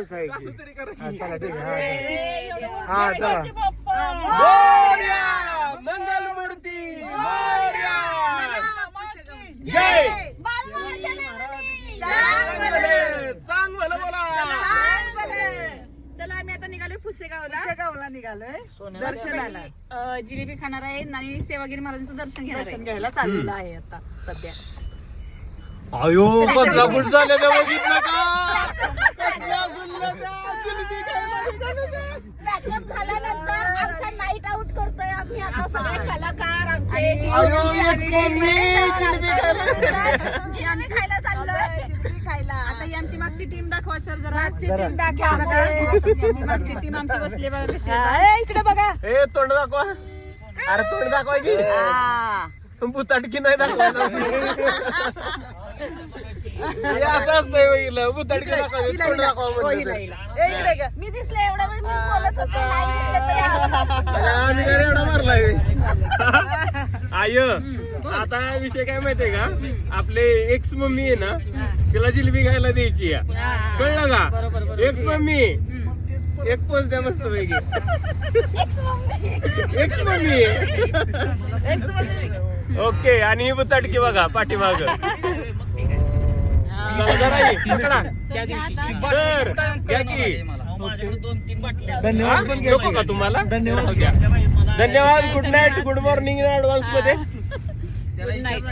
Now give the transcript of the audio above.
चालूच आहे की. हा, चला ठीक आहे. हा हा चला. मोरया मंगलमूर्ती मोरया जय चांगलं बोला. चला आम्ही आता निघालोय पुसेगावला निघालोय दर्शनाला. जिलेबी खाणार आहे आणि सेवागिरी महाराजांचं दर्शन घ्यायला चाललेलं आहे आता सध्या. अयो बदलापूर झालेलं बघितलं का. कसल्या गुल्लब्या, जिलेबी खायला निघालेल्या. पॅकअप झाल्यानंतर आमचा नाईट आउट करतोय आम्ही आता सगळे कलाकार आमचे अयो एक मम्मी जिलेबी खायला. जिलेबी खायला चाललोय. आता ही आमची मागची टीम दाखवा सर जरा. जरा. मागची टीम आमची बसली बघा कशी आहे. इकडे बघा. ए तोंड दाखवा. अरे तोंड दाखवा की. बुताटकी नाही दाखवायला. हे असं असतंय बघितलं. बुताटकी दाखवायची तोंड दाखवा म्हणलं. इकडे ग. मी दिसले एवढा वेळ मी बोलत होते नाही दिसले तरी आवाज. आम्ही काय एवढा मारलाय. आय आता विषय काय माहितीये का. आपले एक्स मम्मी आहे ना तिला जिलेबी खायला द्यायची आहे. कळलं का. एक्स मम्मी एक पोच द्या मस्त पैकी. X mummy okay. आणि ही बुताटकी बघा पाठीमाग. सर घ्या की. धन्यवाद पण घ्या नको की. का तुम्हाला. धन्यवाद. घ्या. धन्यवाद. Good night good morning advance मध्ये. Good night.